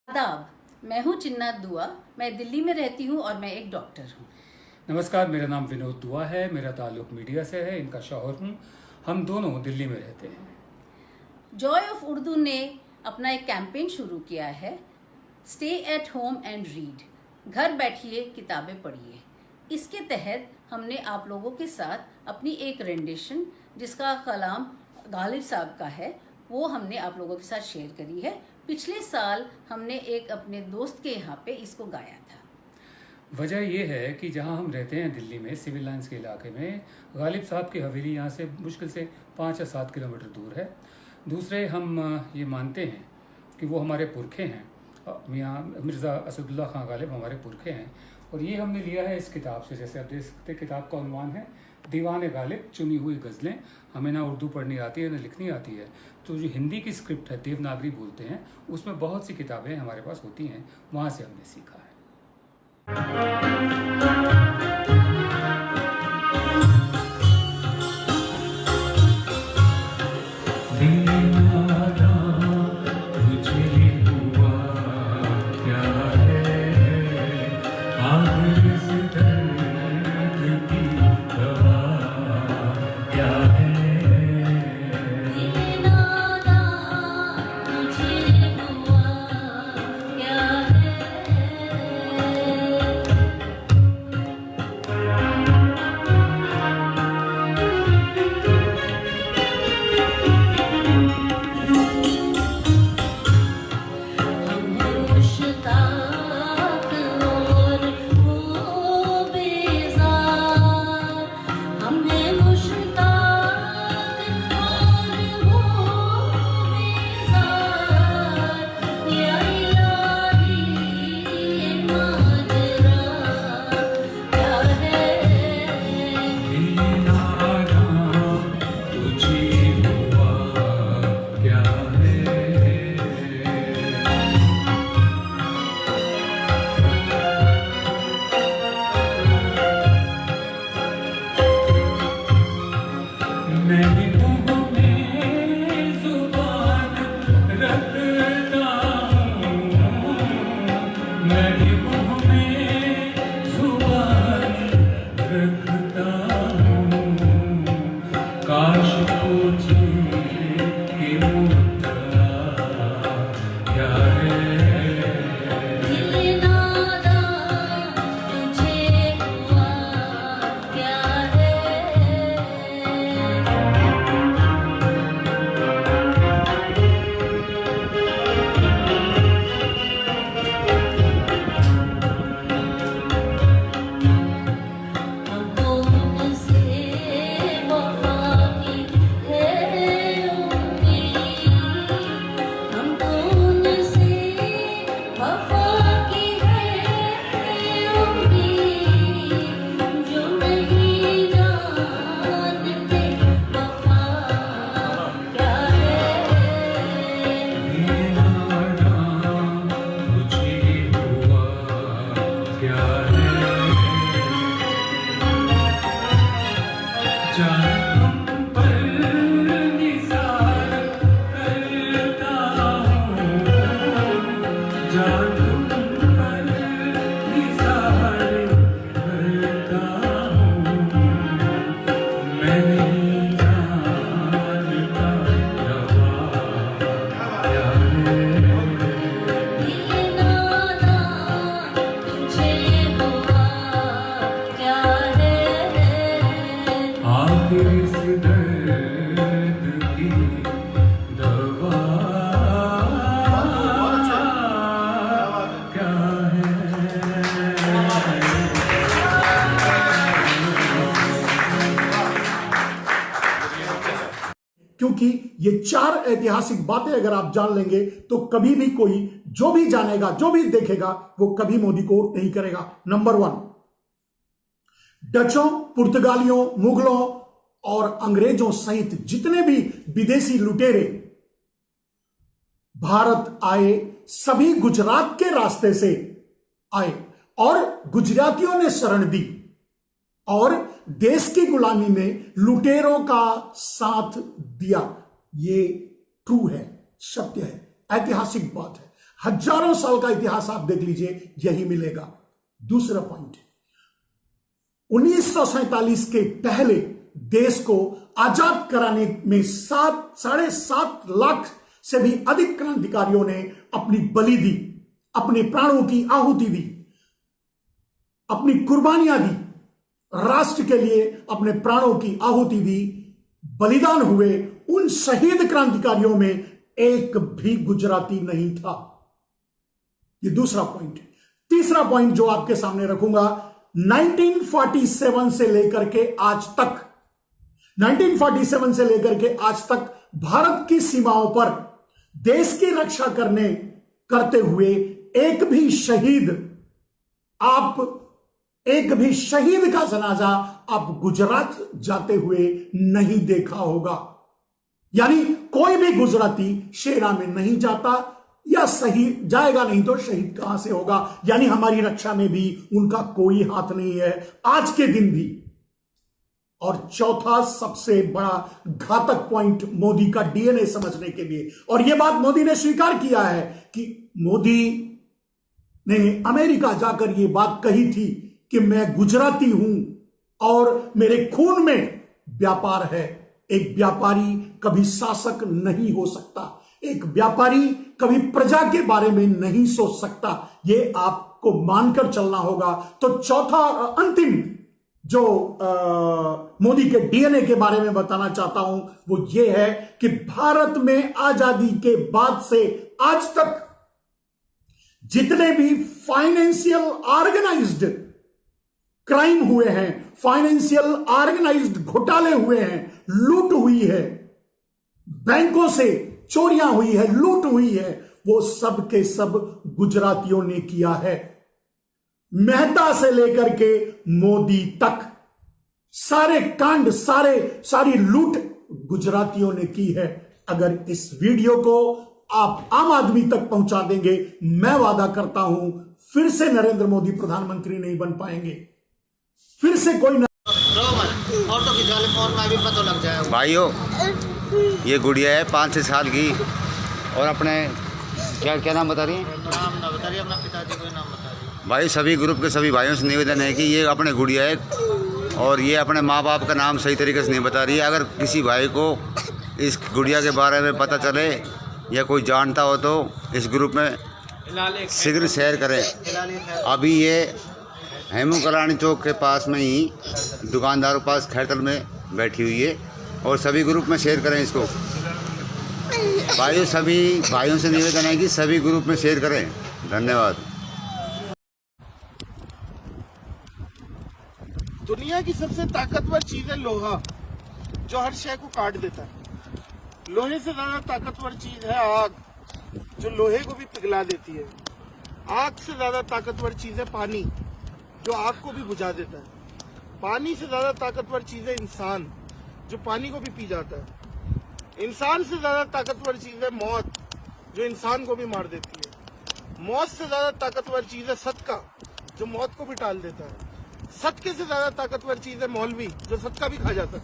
आदाब, मैं हूँ चिन्ना दुआ। मैं दिल्ली में रहती हूँ और मैं एक डॉक्टर हूँ। नमस्कार, मेरा नाम विनोद दुआ है। मेरा ताल्लुक मीडिया से है। इनका शौहर हूँ। हम दोनों दिल्ली में रहते हैं। जॉय ऑफ उर्दू ने अपना एक कैंपेन शुरू किया है, stay at home and read. घर बैठिए, किताबें पढ़िए। इसके तहत हमने आप लोगों के साथ अपनी एक रेंडिशन, जिसका कलाम गालिब साहब का है, वो हमने आप लोगों के साथ शेयर करी है। पिछले साल हमने एक अपने दोस्त के यहाँ पे इसको गाया था। वजह यह है कि जहाँ हम रहते हैं दिल्ली में, सिविल लाइंस के इलाके में, गालिब साहब की हवेली यहाँ से मुश्किल से 5 या 7 किलोमीटर दूर है। दूसरे, हम ये मानते हैं कि वो हमारे पुरखे हैं। मियाँ मिर्ज़ा असदुल्ला खां गालिब हमारे पुरखे हैं। और ये हमने लिया है इस किताब से। जैसे आप देख सकते हैं, किताब का उन्वान है दीवान गालिब, चुनी हुई गज़लें। हमें ना उर्दू पढ़नी आती है ना लिखनी आती है, तो जो हिंदी की स्क्रिप्ट है, देवनागरी बोलते हैं, उसमें बहुत सी किताबें हमारे पास होती हैं। वहाँ से हमने सीखा है। क्योंकि ये 4 ऐतिहासिक बातें अगर आप जान लेंगे तो कभी भी कोई जो भी जानेगा, जो भी देखेगा, वो कभी मोदी को वोट नहीं करेगा। नंबर 1, डचों, पुर्तगालियों, मुगलों और अंग्रेजों सहित जितने भी विदेशी लुटेरे भारत आए, सभी गुजरात के रास्ते से आए और गुजरातियों ने शरण दी और देश की गुलामी में लुटेरों का साथ दिया। ये ट्रू है, सत्य है, ऐतिहासिक बात है। हजारों साल का इतिहास आप देख लीजिए, यही मिलेगा। दूसरा पॉइंट, 1947 के पहले देश को आजाद कराने में 7.5 लाख से भी अधिक क्रांतिकारियों ने अपनी बलि दी, अपने प्राणों की आहुति दी, अपनी कुर्बानियां दी, राष्ट्र के लिए अपने प्राणों की आहुति दी, बलिदान हुए। उन शहीद क्रांतिकारियों में एक भी गुजराती नहीं था। ये दूसरा पॉइंट है। तीसरा पॉइंट जो आपके सामने रखूंगा, 1947 से लेकर के आज तक, 1947 से लेकर के आज तक भारत की सीमाओं पर देश की रक्षा करते हुए एक भी शहीद का जनाजा आप गुजरात जाते हुए नहीं देखा होगा। यानी कोई भी गुजराती सेना में नहीं जाता, या शहीद जाएगा नहीं तो शहीद कहां से होगा। यानी हमारी रक्षा में भी उनका कोई हाथ नहीं है आज के दिन भी। और चौथा सबसे बड़ा घातक पॉइंट मोदी का डीएनए समझने के लिए, और यह बात मोदी ने स्वीकार किया है कि मोदी ने अमेरिका जाकर यह बात कही थी कि मैं गुजराती हूं और मेरे खून में व्यापार है। एक व्यापारी कभी शासक नहीं हो सकता, एक व्यापारी कभी प्रजा के बारे में नहीं सोच सकता। यह आपको मानकर चलना होगा। तो चौथा और अंतिम जो मोदी के डीएनए के बारे में बताना चाहता हूं वो ये है कि भारत में आजादी के बाद से आज तक जितने भी फाइनेंशियल ऑर्गेनाइज्ड क्राइम हुए हैं, फाइनेंशियल ऑर्गेनाइज्ड घोटाले हुए हैं, लूट हुई है, बैंकों से चोरियां हुई है, लूट हुई है, वो सब के सब गुजरातियों ने किया है। मेहता से लेकर के मोदी तक सारे कांड, सारी लूट गुजरातियों ने की है। अगर इस वीडियो को आप आम आदमी तक पहुंचा देंगे, मैं वादा करता हूं फिर से नरेंद्र मोदी प्रधानमंत्री नहीं बन पाएंगे, फिर से कोई और तो किसी वाले फोन में भी पता लग जाएगा। भाइयों, ये गुड़िया है 5-6 साल की, और अपने क्या नाम बता रही है? नाम ना बता रही, अपना पिताजी को नाम बता रही। भाई सभी ग्रुप के सभी भाइयों से निवेदन है कि ये अपने गुड़िया है और ये अपने माँ बाप का नाम सही तरीके से नहीं बता रही है। अगर किसी भाई को इस गुड़िया के बारे में पता चले या कोई जानता हो तो इस ग्रुप में शीघ्र शेयर करें। अभी ये हेमू कलानी चौक के पास में ही दुकानदारों के पास खैरतल में बैठी हुई है, और सभी ग्रुप में शेयर करें इसको। भाइयों, सभी भाइयों से निवेदन है कि सभी ग्रुप में शेयर करें। धन्यवाद। दुनिया की सबसे ताकतवर चीज है लोहा, जो हर शय को काट देता है। लोहे से ज्यादा ताकतवर चीज है आग, जो लोहे को भी पिघला देती है। आग से ज्यादा ताकतवर चीज है पानी, जो आग को भी बुझा देता है। पानी से ज्यादा ताकतवर चीज है इंसान, जो पानी को भी पी जाता है। इंसान से ज्यादा ताकतवर चीज है मौत, जो इंसान को भी मार देती है। मौत से ज्यादा ताकतवर चीज है सदका, जो मौत को भी टाल देता है। सदके से ज्यादा ताकतवर चीज है मौलवी, जो सदका भी खा जाता है।